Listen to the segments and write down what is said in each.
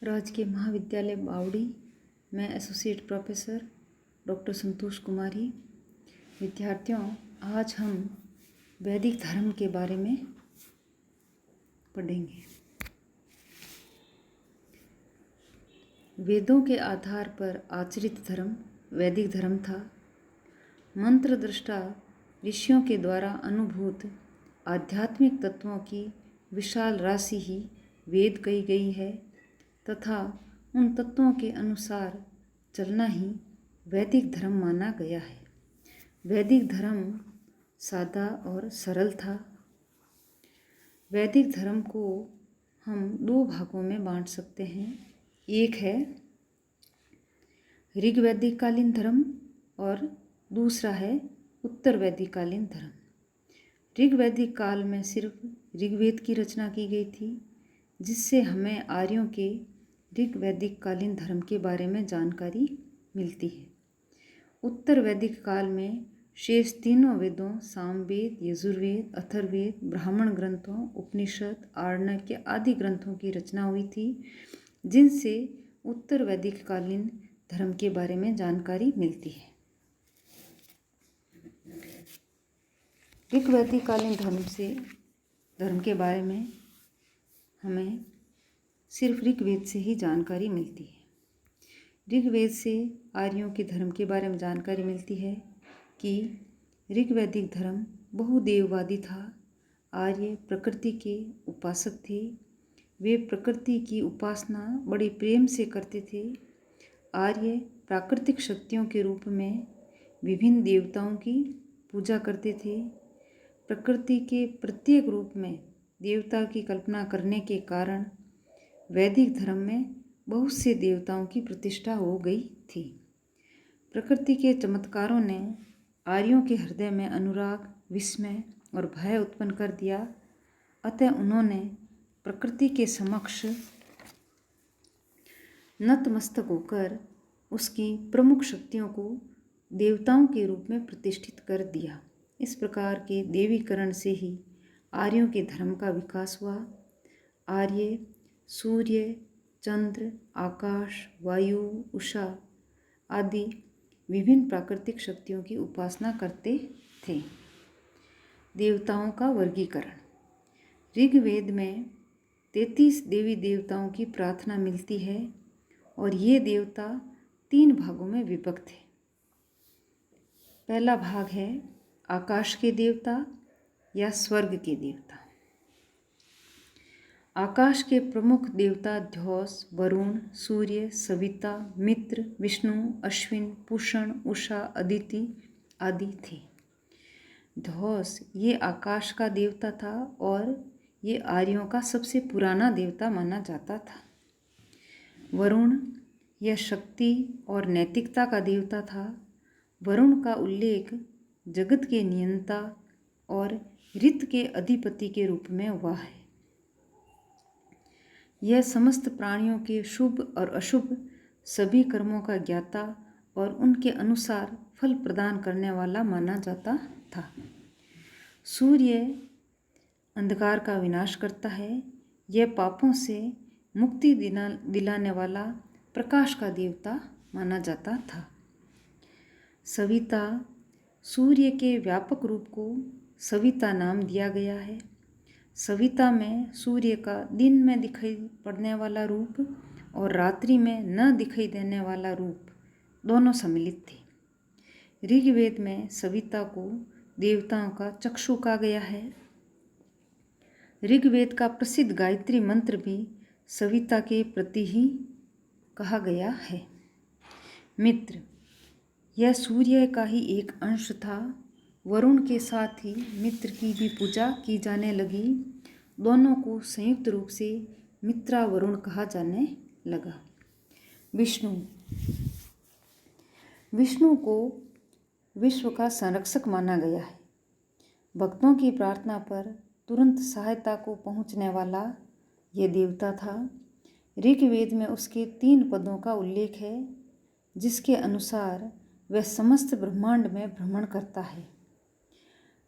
राजकीय महाविद्यालय बावड़ी में एसोसिएट प्रोफेसर डॉक्टर संतोष कुमारी। विद्यार्थियों, आज हम वैदिक धर्म के बारे में पढ़ेंगे। वेदों के आधार पर आचरित धर्म वैदिक धर्म था। मंत्र दृष्टा ऋषियों के द्वारा अनुभूत आध्यात्मिक तत्वों की विशाल राशि ही वेद कही गई है तथा उन तत्वों के अनुसार चलना ही वैदिक धर्म माना गया है। वैदिक धर्म सादा और सरल था। वैदिक धर्म को हम दो भागों में बांट सकते हैं। एक है ऋग्वैदिक कालीन धर्म और दूसरा है उत्तर वैदिक कालीन धर्म। ऋग्वैदिक काल में सिर्फ ऋग्वेद की रचना की गई थी, जिससे हमें आर्यों के ऋग्वैदिक कालीन धर्म के बारे में जानकारी मिलती है। उत्तर वैदिक काल में शेष तीनों वेदों सामवेद, यजुर्वेद, अथर्ववेद, ब्राह्मण ग्रंथों, उपनिषद, आरण्यक आदि ग्रंथों की रचना हुई थी, जिनसे उत्तर वैदिक कालीन धर्म के बारे में जानकारी मिलती है। ऋग्वैदिक कालीन धर्म के बारे में हमें सिर्फ ऋग्वेद से ही जानकारी मिलती है। ऋग्वेद से आर्यों के धर्म के बारे में जानकारी मिलती है कि ऋग्वैदिक धर्म बहुदेववादी था। आर्य प्रकृति के उपासक थे। वे प्रकृति की उपासना बड़े प्रेम से करते थे। आर्य प्राकृतिक शक्तियों के रूप में विभिन्न देवताओं की पूजा करते थे। प्रकृति के प्रत्येक रूप में देवता की कल्पना करने के कारण वैदिक धर्म में बहुत से देवताओं की प्रतिष्ठा हो गई थी। प्रकृति के चमत्कारों ने आर्यों के हृदय में अनुराग, विस्मय और भय उत्पन्न कर दिया। अतः उन्होंने प्रकृति के समक्ष नतमस्तक होकर उसकी प्रमुख शक्तियों को देवताओं के रूप में प्रतिष्ठित कर दिया। इस प्रकार के देवीकरण से ही आर्यों के धर्म का विकास हुआ। आर्य सूर्य, चंद्र, आकाश, वायु, उषा आदि विभिन्न प्राकृतिक शक्तियों की उपासना करते थे। देवताओं का वर्गीकरण। ऋग्वेद में 33 देवी देवताओं की प्रार्थना मिलती है और ये देवता 3 भागों में विभक्त है। पहला भाग है आकाश के देवता या स्वर्ग के देवता। आकाश के प्रमुख देवता ध्योस, वरुण, सूर्य, सविता, मित्र, विष्णु, अश्विन, पूषण, उषा, अदिति आदि थे। ध्योस ये आकाश का देवता था और ये आर्यों का सबसे पुराना देवता माना जाता था। वरुण यह शक्ति और नैतिकता का देवता था। वरुण का उल्लेख जगत के नियंता और ऋत के अधिपति के रूप में हुआ है। यह समस्त प्राणियों के शुभ और अशुभ सभी कर्मों का ज्ञाता और उनके अनुसार फल प्रदान करने वाला माना जाता था। सूर्य अंधकार का विनाश करता है। यह पापों से मुक्ति दिलाने वाला प्रकाश का देवता माना जाता था। सविता सूर्य के व्यापक रूप को सविता नाम दिया गया है। सविता में सूर्य का दिन में दिखाई पड़ने वाला रूप और रात्रि में न दिखाई देने वाला रूप दोनों सम्मिलित थे। ऋग्वेद में सविता को देवताओं का चक्षु कहा गया है। ऋग्वेद का प्रसिद्ध गायत्री मंत्र भी सविता के प्रति ही कहा गया है। मित्र यह सूर्य का ही एक अंश था। वरुण के साथ ही मित्र की भी पूजा की जाने लगी। दोनों को संयुक्त रूप से मित्रा वरुण कहा जाने लगा। विष्णु को विश्व का संरक्षक माना गया है। भक्तों की प्रार्थना पर तुरंत सहायता को पहुंचने वाला यह देवता था। ऋग्वेद में उसके 3 पदों का उल्लेख है, जिसके अनुसार वह समस्त ब्रह्मांड में भ्रमण करता है।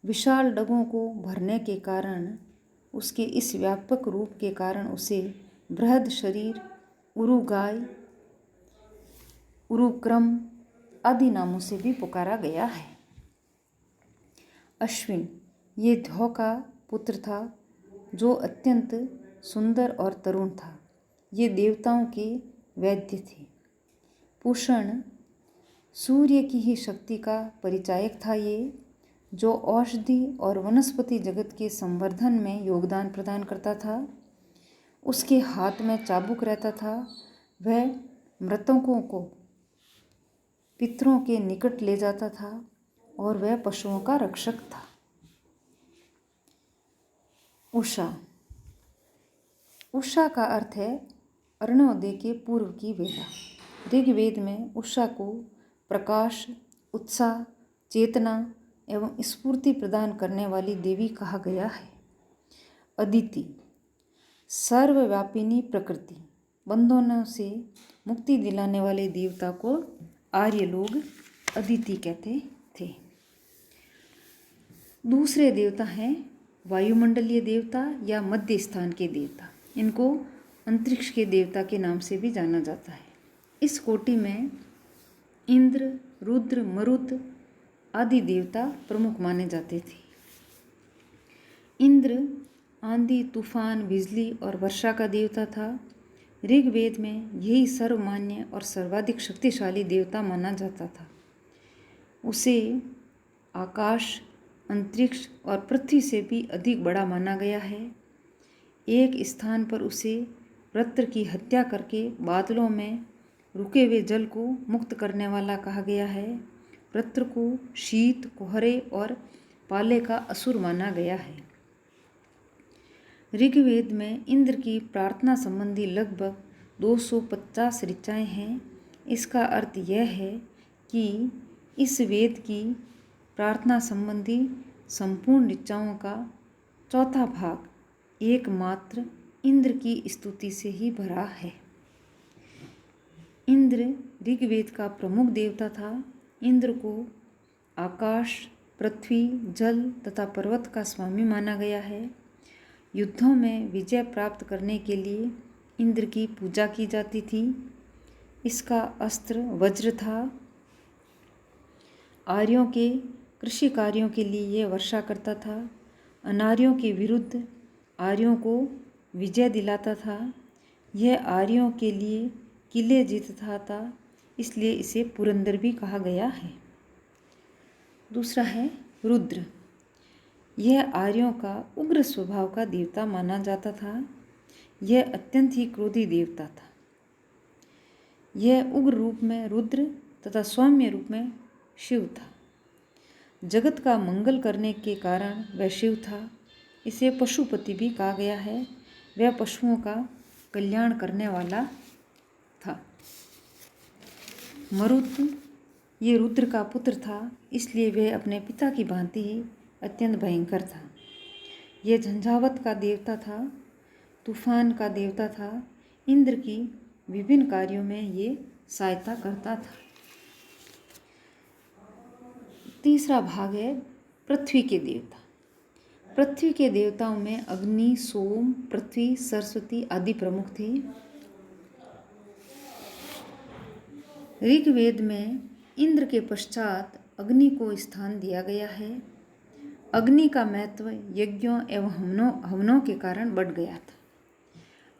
विशाल डगों को भरने के कारण उसके इस व्यापक रूप के कारण उसे बृहद शरीर उरुगाय, उरुक्रम आदि नामों से भी पुकारा गया है। अश्विन ये ध्यो का पुत्र था जो अत्यंत सुंदर और तरुण था। ये देवताओं के वैद्य थे। पूषण सूर्य की ही शक्ति का परिचायक था। ये जो औषधि और वनस्पति जगत के संवर्धन में योगदान प्रदान करता था। उसके हाथ में चाबुक रहता था। वह मृतकों को पितरों के निकट ले जाता था और वह पशुओं का रक्षक था। उषा, उषा का अर्थ है अरुणोदय के पूर्व की वेला। ऋग्वेद में उषा को प्रकाश, उत्साह, चेतना एवं स्फूर्ति प्रदान करने वाली देवी कहा गया है। अदिति, सर्वव्यापिनी प्रकृति, बंधनों से मुक्ति दिलाने वाले देवता को आर्य लोग अदिति कहते थे। दूसरे देवता हैं वायुमंडलीय देवता या मध्य स्थान के देवता। इनको अंतरिक्ष के देवता के नाम से भी जाना जाता है। इस कोटि में इंद्र, रुद्र, मरुत आदि देवता प्रमुख माने जाते थे। इंद्र आंधी, तूफान, बिजली और वर्षा का देवता था। ऋग्वेद में यही सर्वमान्य और सर्वाधिक शक्तिशाली देवता माना जाता था। उसे आकाश, अंतरिक्ष और पृथ्वी से भी अधिक बड़ा माना गया है। एक स्थान पर उसे वृत्र की हत्या करके बादलों में रुके हुए जल को मुक्त करने वाला कहा गया है। वृत्र को शीत, कोहरे और पाले का असुर माना गया है। ऋग्वेद में इंद्र की प्रार्थना संबंधी लगभग 250 ऋचाएँ हैं। इसका अर्थ यह है कि इस वेद की प्रार्थना संबंधी संपूर्ण ऋचाओं का चौथा भाग एकमात्र इंद्र की स्तुति से ही भरा है। इंद्र ऋग्वेद का प्रमुख देवता था। इंद्र को आकाश, पृथ्वी, जल तथा पर्वत का स्वामी माना गया है। युद्धों में विजय प्राप्त करने के लिए इंद्र की पूजा की जाती थी। इसका अस्त्र वज्र था। आर्यों के कृषि कार्यों के लिए यह वर्षा करता था। अनार्यों के विरुद्ध आर्यों को विजय दिलाता था। यह आर्यों के लिए किले जीतता था, इसलिए इसे पुरंदर भी कहा गया है। दूसरा है रुद्र। यह आर्यों का उग्र स्वभाव का देवता माना जाता था। यह अत्यंत ही क्रोधी देवता था। यह उग्र रूप में रुद्र तथा सौम्य रूप में शिव था। जगत का मंगल करने के कारण वह शिव था। इसे पशुपति भी कहा गया है। वह पशुओं का कल्याण करने वाला था। मरुत ये रुद्र का पुत्र था, इसलिए वह अपने पिता की भांति ही अत्यंत भयंकर था। यह झंझावत का देवता था, तूफान का देवता था। इंद्र की विभिन्न कार्यों में ये सहायता करता था। तीसरा भाग है पृथ्वी के देवता। पृथ्वी के देवताओं में अग्नि, सोम, पृथ्वी, सरस्वती आदि प्रमुख थे। ऋग्वेद में इंद्र के पश्चात अग्नि को स्थान दिया गया है। अग्नि का महत्व यज्ञों एवं हवनों के कारण बढ़ गया था।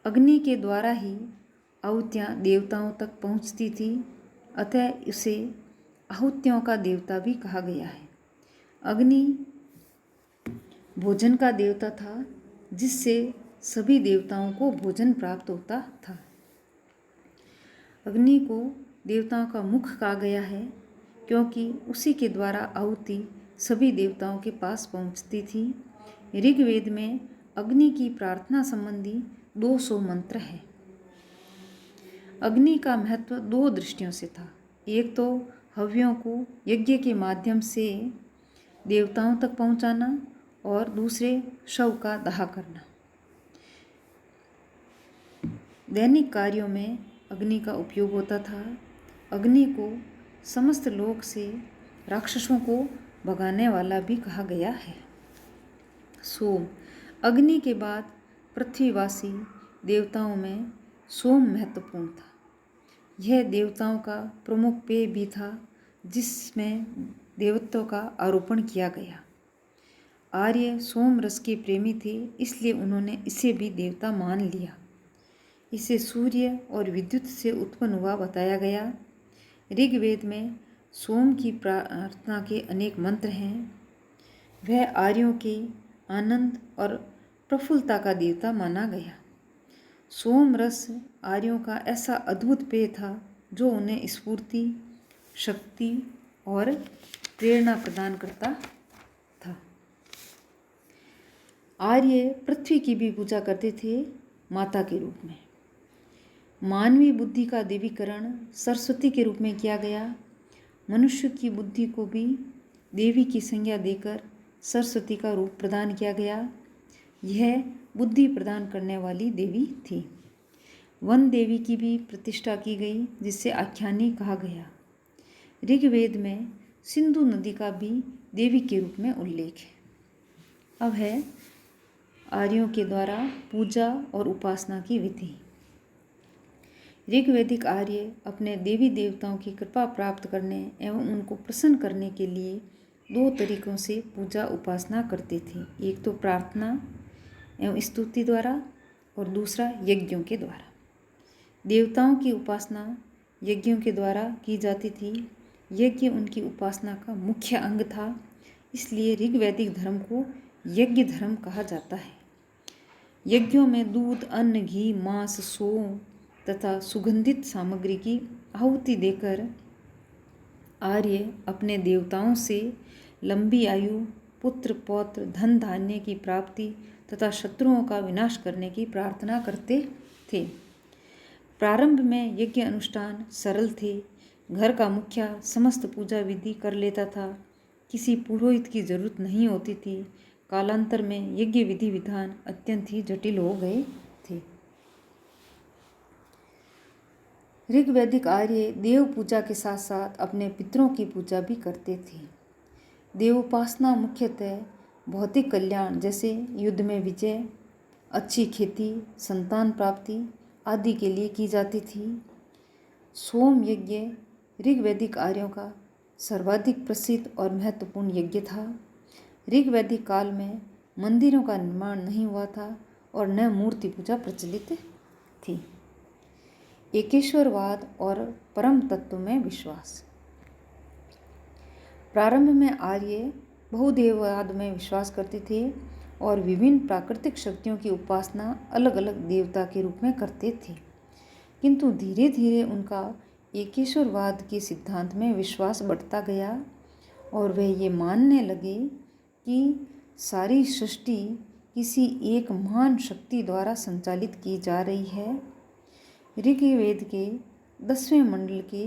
अग्नि के द्वारा ही आहुतियाँ देवताओं तक पहुँचती थी, अतः इसे आहुतियों का देवता भी कहा गया है। अग्नि भोजन का देवता था, जिससे सभी देवताओं को भोजन प्राप्त होता था। अग्नि को देवताओं का मुख कहा गया है, क्योंकि उसी के द्वारा आहुति सभी देवताओं के पास पहुंचती थी। ऋग्वेद में अग्नि की प्रार्थना संबंधी 200 मंत्र हैं। अग्नि का महत्व 2 दृष्टियों से था। एक तो हव्यों को यज्ञ के माध्यम से देवताओं तक पहुंचाना और दूसरे शव का दाह करना। दैनिक कार्यों में अग्नि का उपयोग होता था। अग्नि को समस्त लोक से राक्षसों को भगाने वाला भी कहा गया है। सोम, अग्नि के बाद पृथ्वीवासी देवताओं में सोम महत्वपूर्ण था। यह देवताओं का प्रमुख पेय भी था जिसमें देवत्व का आरोपण किया गया। आर्य सोम रस के प्रेमी थे, इसलिए उन्होंने इसे भी देवता मान लिया। इसे सूर्य और विद्युत से उत्पन्न हुआ बताया गया। ऋग्वेद में सोम की प्रार्थना के अनेक मंत्र हैं। वह आर्यों के आनंद और प्रफुल्लता का देवता माना गया। सोम रस आर्यों का ऐसा अद्भुत पेय था जो उन्हें स्फूर्ति, शक्ति और प्रेरणा प्रदान करता था। आर्य पृथ्वी की भी पूजा करते थे माता के रूप में। मानवीय बुद्धि का देवीकरण सरस्वती के रूप में किया गया। मनुष्य की बुद्धि को भी देवी की संज्ञा देकर सरस्वती का रूप प्रदान किया गया। यह बुद्धि प्रदान करने वाली देवी थी। वन देवी की भी प्रतिष्ठा की गई जिसे आख्यानी कहा गया। ऋग्वेद में सिंधु नदी का भी देवी के रूप में उल्लेख है। अब है आर्यों के द्वारा पूजा और उपासना की विधि। ऋग्वैदिक आर्य अपने देवी देवताओं की कृपा प्राप्त करने एवं उनको प्रसन्न करने के लिए दो तरीकों से पूजा उपासना करते थे। एक तो प्रार्थना एवं स्तुति द्वारा और दूसरा यज्ञों के द्वारा। देवताओं की उपासना यज्ञों के द्वारा की जाती थी। यज्ञ उनकी उपासना का मुख्य अंग था, इसलिए ऋग्वैदिक धर्म को यज्ञ धर्म कहा जाता है। यज्ञों में दूध, अन्न, घी, मांस, सोम तथा सुगंधित सामग्री की आहुति देकर आर्य अपने देवताओं से लंबी आयु, पुत्र पौत्र, धन धान्य की प्राप्ति तथा शत्रुओं का विनाश करने की प्रार्थना करते थे। प्रारंभ में यज्ञ अनुष्ठान सरल थे। घर का मुखिया समस्त पूजा विधि कर लेता था। किसी पुरोहित की जरूरत नहीं होती थी। कालांतर में यज्ञ विधि विधान अत्यंत ही जटिल हो गए थे। ऋग्वैदिक आर्य देव पूजा के साथ साथ अपने पितरों की पूजा भी करते थे। देवोपासना मुख्यतः भौतिक कल्याण जैसे युद्ध में विजय, अच्छी खेती, संतान प्राप्ति आदि के लिए की जाती थी। सोम यज्ञ ऋग्वैदिक आर्यों का सर्वाधिक प्रसिद्ध और महत्वपूर्ण यज्ञ था। ऋग्वैदिक काल में मंदिरों का निर्माण नहीं हुआ था और न मूर्ति पूजा प्रचलित थी। एकेश्वरवाद और परम तत्व में विश्वास। प्रारंभ में आर्य बहुदेववाद में विश्वास करते थे और विभिन्न प्राकृतिक शक्तियों की उपासना अलग अलग देवता के रूप में करते थे, किंतु धीरे धीरे उनका एकेश्वरवाद के सिद्धांत में विश्वास बढ़ता गया और वे ये मानने लगे कि सारी सृष्टि किसी एक महान शक्ति द्वारा संचालित की जा रही है। ऋग्वेद के 10वें मंडल के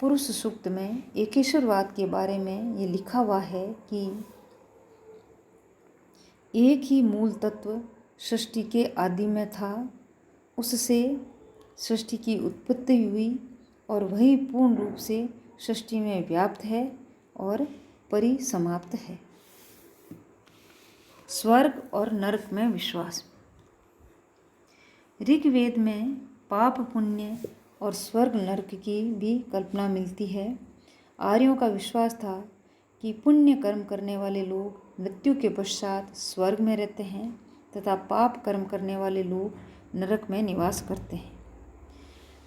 पुरुष सूक्त में एकेश्वरवाद के बारे में ये लिखा हुआ है कि एक ही मूल तत्व सृष्टि के आदि में था, उससे सृष्टि की उत्पत्ति हुई और वही पूर्ण रूप से सृष्टि में व्याप्त है और परिसमाप्त है। स्वर्ग और नरक में विश्वास। ऋग्वेद में पाप, पुण्य और स्वर्ग नरक की भी कल्पना मिलती है। आर्यों का विश्वास था कि पुण्य कर्म करने वाले लोग मृत्यु के पश्चात स्वर्ग में रहते हैं तथा पाप कर्म करने वाले लोग नरक में निवास करते हैं।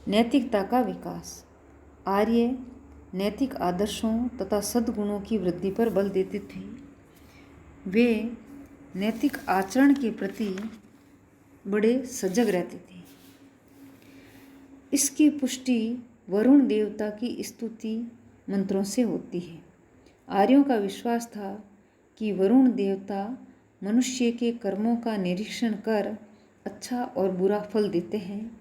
नैतिकता का विकास। आर्य नैतिक आदर्शों तथा सद्गुणों की वृद्धि पर बल देते थे। वे नैतिक आचरण के प्रति बड़े सजग रहते थे। इसकी पुष्टि वरुण देवता की स्तुति मंत्रों से होती है। आर्यों का विश्वास था कि वरुण देवता मनुष्य के कर्मों का निरीक्षण कर अच्छा और बुरा फल देते हैं।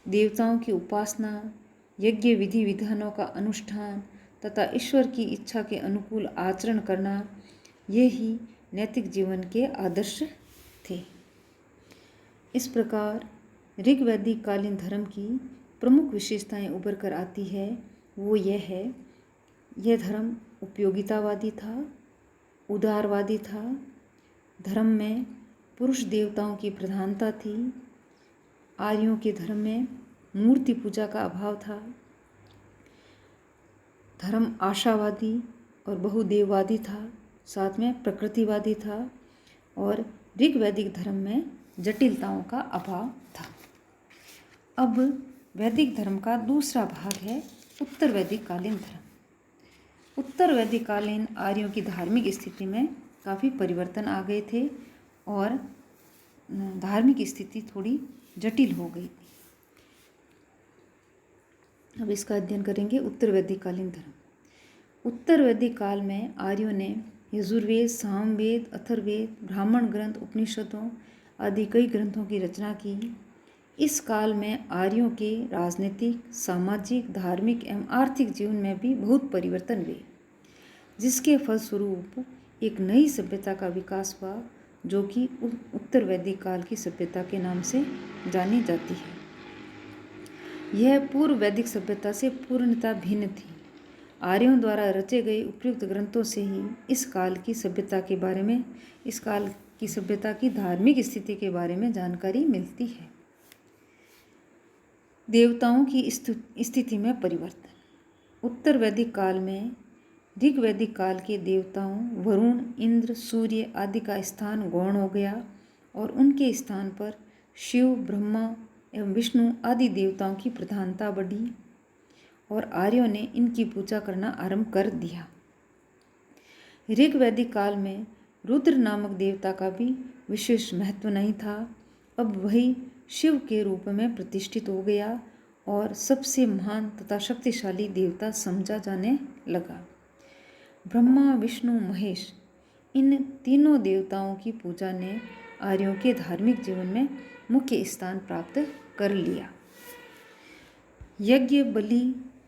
देवताओं की उपासना, यज्ञ विधि विधानों का अनुष्ठान तथा ईश्वर की इच्छा के अनुकूल आचरण करना, ये ही नैतिक जीवन के आदर्श थे। इस प्रकार ऋग्वैदिक कालीन धर्म की प्रमुख विशेषताएं उभर कर आती है। वो यह है, यह धर्म उपयोगितावादी था, उदारवादी था, धर्म में पुरुष देवताओं की प्रधानता थी, आर्यों के धर्म में मूर्ति पूजा का अभाव था। धर्म आशावादी और बहुदेववादी था, साथ में प्रकृतिवादी था, और ऋग्वैदिक धर्म में जटिलताओं का अभाव था। अब वैदिक धर्म का दूसरा भाग है उत्तर वैदिक कालीन धर्म। उत्तर वैदिक कालीन आर्यों की धार्मिक स्थिति में काफ़ी परिवर्तन आ गए थे और धार्मिक स्थिति थोड़ी जटिल हो गई थी। अब इसका अध्ययन करेंगे उत्तर वैदिक कालीन धर्म। उत्तर वैदिक काल में आर्यों ने यजुर्वेद, सामवेद, अथर्ववेद, ब्राह्मण ग्रंथ, उपनिषदों आदि कई ग्रंथों की रचना की। इस काल में आर्यों के राजनीतिक, सामाजिक, धार्मिक एवं आर्थिक जीवन में भी बहुत परिवर्तन हुए, जिसके फलस्वरूप एक नई सभ्यता का विकास हुआ, जो कि उत्तर वैदिक काल की सभ्यता के नाम से जानी जाती है। यह पूर्व वैदिक सभ्यता से पूर्णतः भिन्न थी। आर्यों द्वारा रचे गए उपयुक्त ग्रंथों से ही इस काल की सभ्यता की धार्मिक स्थिति के बारे में जानकारी मिलती है। देवताओं की स्थिति में परिवर्तन। उत्तर वैदिक काल में ऋग्वैदिक काल के देवताओं वरुण, इंद्र, सूर्य आदि का स्थान गौण हो गया और उनके स्थान पर शिव, ब्रह्मा एवं विष्णु आदि देवताओं की प्रधानता बढ़ी और आर्यों ने इनकी पूजा करना आरंभ कर दिया। ऋग्वैदिक काल में रुद्र नामक देवता का भी विशेष महत्व नहीं था। अब वही शिव के रूप में प्रतिष्ठित हो गया और सबसे महान तथा शक्तिशाली देवता समझा जाने लगा। ब्रह्मा, विष्णु, महेश इन तीनों देवताओं की पूजा ने आर्यों के धार्मिक जीवन में मुख्य स्थान प्राप्त कर लिया। यज्ञ, बलि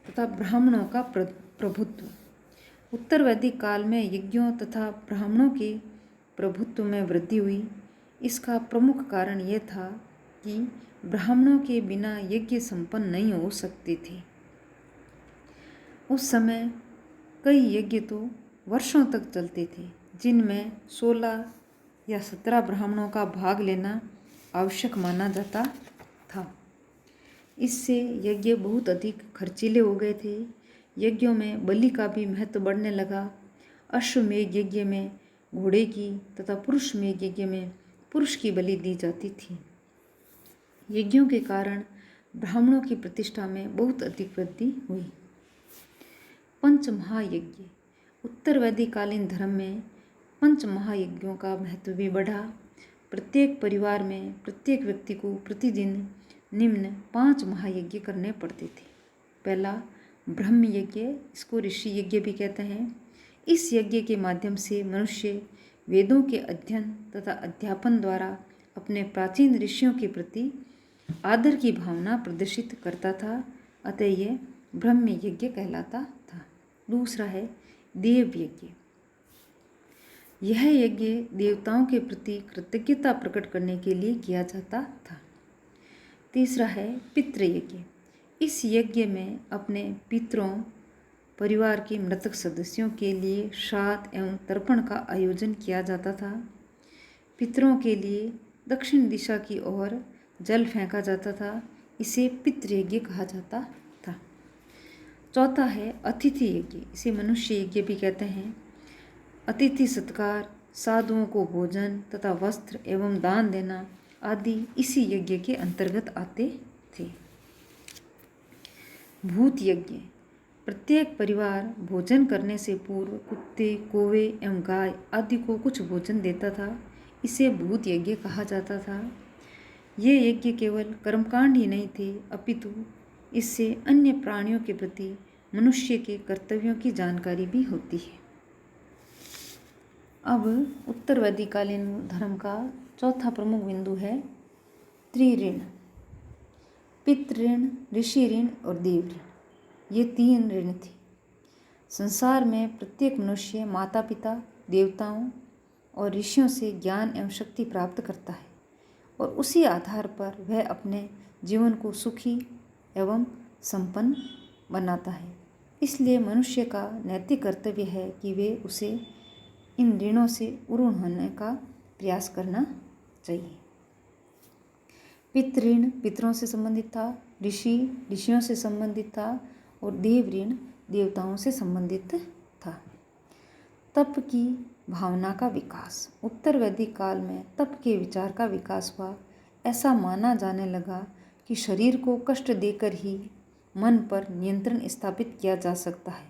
तथा ब्राह्मणों का प्रभुत्व। उत्तर वैदिक काल में यज्ञों तथा ब्राह्मणों के प्रभुत्व में वृद्धि हुई। इसका प्रमुख कारण यह था कि ब्राह्मणों के बिना यज्ञ संपन्न नहीं हो सकते थे। उस समय कई यज्ञ तो वर्षों तक चलते थे, जिनमें 16 या 17 ब्राह्मणों का भाग लेना आवश्यक माना जाता था। इससे यज्ञ बहुत अधिक खर्चीले हो गए थे। यज्ञों में बलि का भी महत्व बढ़ने लगा। अश्वमेध यज्ञ में घोड़े की तथा पुरुषमेध यज्ञ में पुरुष की बलि दी जाती थी। यज्ञों के कारण ब्राह्मणों की प्रतिष्ठा में बहुत अधिक वृद्धि हुई। पंच महायज्ञ। उत्तर वैदिक कालीन धर्म में पंच महायज्ञों का महत्व भी बढ़ा। प्रत्येक परिवार में प्रत्येक व्यक्ति को प्रतिदिन निम्न 5 महायज्ञ करने पड़ते थे। पहला ब्रह्म यज्ञ, इसको ऋषि यज्ञ भी कहते हैं। इस यज्ञ के माध्यम से मनुष्य वेदों के अध्ययन तथा अध्यापन द्वारा अपने प्राचीन ऋषियों के प्रति आदर की भावना प्रदर्शित करता था, अतः यह ब्रह्म यज्ञ कहलाता था। दूसरा है देव यज्ञ। यह यज्ञ देवताओं के प्रति कृतज्ञता प्रकट करने के लिए किया जाता था। तीसरा है पितृ यज्ञ। इस यज्ञ में अपने पितरों, परिवार के मृतक सदस्यों के लिए श्राद्ध एवं तर्पण का आयोजन किया जाता था। पितरों के लिए दक्षिण दिशा की ओर जल फेंका जाता था। इसे पितृ यज्ञ कहा जाता था। चौथा है अतिथि यज्ञ, इसे मनुष्य यज्ञ भी कहते हैं। अतिथि सत्कार, साधुओं को भोजन तथा वस्त्र एवं दान देना आदि इसी यज्ञ के अंतर्गत आते थे। भूत यज्ञ। प्रत्येक परिवार भोजन करने से पूर्व कुत्ते, कौवे एवं गाय आदि को कुछ भोजन देता था। इसे भूत यज्ञ कहा जाता था। ये यज्ञ केवल कर्मकांड ही नहीं थे, अपितु इससे अन्य प्राणियों के प्रति मनुष्य के कर्तव्यों की जानकारी भी होती है। अब उत्तर वैदिक कालीन धर्म का चौथा प्रमुख बिंदु है त्रिऋण। पितृ ऋण, ऋषि ऋण और देव ऋण। ये 3 ऋण थे। संसार में प्रत्येक मनुष्य माता पिता, देवताओं और ऋषियों से ज्ञान एवं शक्ति प्राप्त करता है और उसी आधार पर वह अपने जीवन को सुखी एवं संपन्न बनाता है। इसलिए मनुष्य का नैतिक कर्तव्य है कि वे उसे इन ऋणों से उन्मुक्त होने का प्रयास करना चाहिए। पितृ ऋण पितरों से संबंधित था, ऋषि ऋषियों से संबंधित था और देव ऋण देवताओं से संबंधित था। तप की भावना का विकास। उत्तर वैदिक काल में तप के विचार का विकास हुआ। ऐसा माना जाने लगा कि शरीर को कष्ट देकर ही मन पर नियंत्रण स्थापित किया जा सकता है।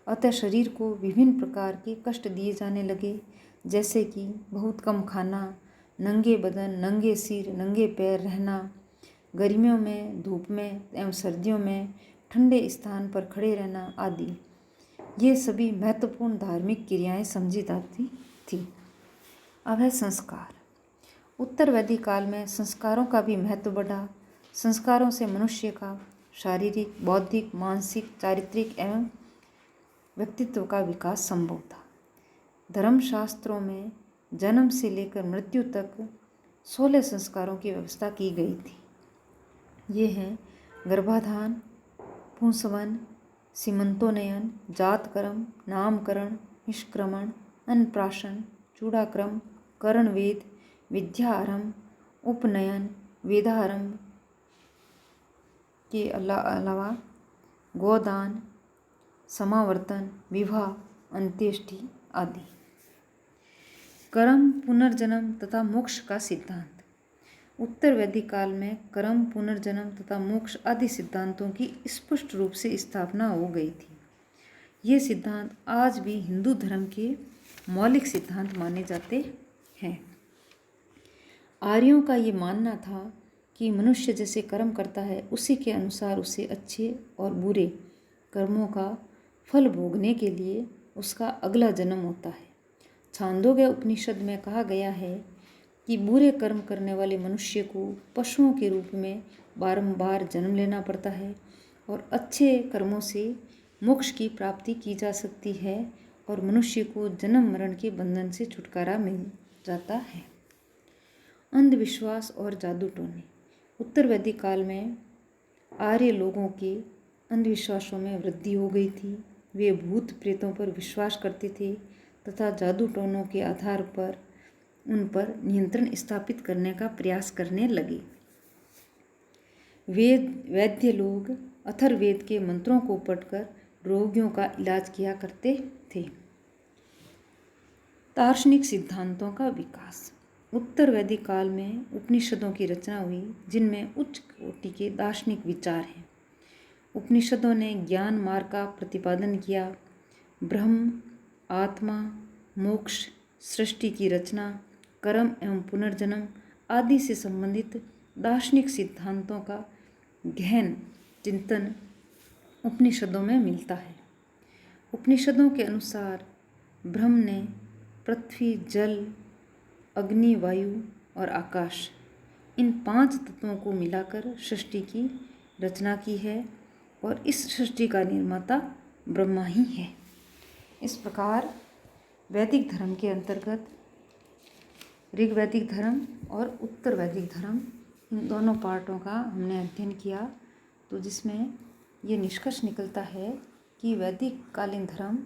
अतः शरीर को विभिन्न प्रकार के कष्ट दिए जाने लगे, जैसे कि बहुत कम खाना, नंगे बदन, नंगे सिर, नंगे पैर रहना, गर्मियों में धूप में एवं सर्दियों में ठंडे स्थान पर खड़े रहना आदि। ये सभी महत्वपूर्ण धार्मिक क्रियाएं समझी जाती थी। अब है संस्कार। उत्तर वैदिक काल में संस्कारों का भी महत्व बढ़ा। संस्कारों से मनुष्य का शारीरिक, बौद्धिक, मानसिक, चारित्रिक एवं व्यक्तित्व का विकास संभव था। धर्मशास्त्रों में जन्म से लेकर मृत्यु तक 16 संस्कारों की व्यवस्था की गई थी। ये हैं गर्भाधान, पुंसवन, सीमंतोन्नयन, जातकर्म, नामकरण, निष्क्रमण, अन्नप्राशन, चूड़ाक्रम, करणवेद, विद्यारंभ, उपनयन, वेदारंभ के अलावा गोदान, समावर्तन, विवाह, अंत्येष्टि आदि। कर्म, पुनर्जन्म तथा मोक्ष का सिद्धांत। उत्तर वैदिक काल में कर्म, पुनर्जन्म तथा मोक्ष आदि सिद्धांतों की स्पष्ट रूप से स्थापना हो गई थी। ये सिद्धांत आज भी हिंदू धर्म के मौलिक सिद्धांत माने जाते हैं। आर्यों का ये मानना था कि मनुष्य जैसे कर्म करता है उसी के अनुसार उसे अच्छे और बुरे कर्मों का फल भोगने के लिए उसका अगला जन्म होता है। छांदोग्य उपनिषद में कहा गया है कि बुरे कर्म करने वाले मनुष्य को पशुओं के रूप में बारंबार जन्म लेना पड़ता है और अच्छे कर्मों से मोक्ष की प्राप्ति की जा सकती है और मनुष्य को जन्म मरण के बंधन से छुटकारा मिल जाता है। अंधविश्वास और जादू टोने। उत्तर वैदिक काल में आर्य लोगों के अंधविश्वासों में वृद्धि हो गई थी। वे भूत प्रेतों पर विश्वास करते थे तथा जादू टोनों के आधार पर उन पर नियंत्रण स्थापित करने का प्रयास करने लगे। वैद्य लोग अथर्ववेद के मंत्रों को पढ़कर रोगियों का इलाज किया करते थे। दार्शनिक सिद्धांतों का विकास। उत्तर वैदिक काल में उपनिषदों की रचना हुई, जिनमें उच्च कोटि के दार्शनिक विचार हैं। उपनिषदों ने ज्ञान मार्ग का प्रतिपादन किया। ब्रह्म, आत्मा, मोक्ष, सृष्टि की रचना, कर्म एवं पुनर्जन्म आदि से संबंधित दार्शनिक सिद्धांतों का गहन चिंतन उपनिषदों में मिलता है। उपनिषदों के अनुसार ब्रह्म ने पृथ्वी, जल, अग्नि, वायु और आकाश इन 5 तत्वों को मिलाकर सृष्टि की रचना की है और इस सृष्टि का निर्माता ब्रह्मा ही है। इस प्रकार वैदिक धर्म के अंतर्गत ऋग्वैदिक धर्म और उत्तर वैदिक धर्म, इन दोनों पार्टों का हमने अध्ययन किया, तो जिसमें ये निष्कर्ष निकलता है कि वैदिक कालीन धर्म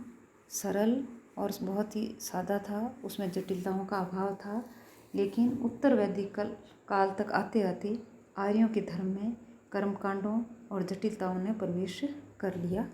सरल और बहुत ही सादा था, उसमें जटिलताओं का अभाव था। लेकिन उत्तर वैदिक काल तक आते आते आर्यों के धर्म में कर्मकांडों और जटिलताओं ने प्रवेश कर लिया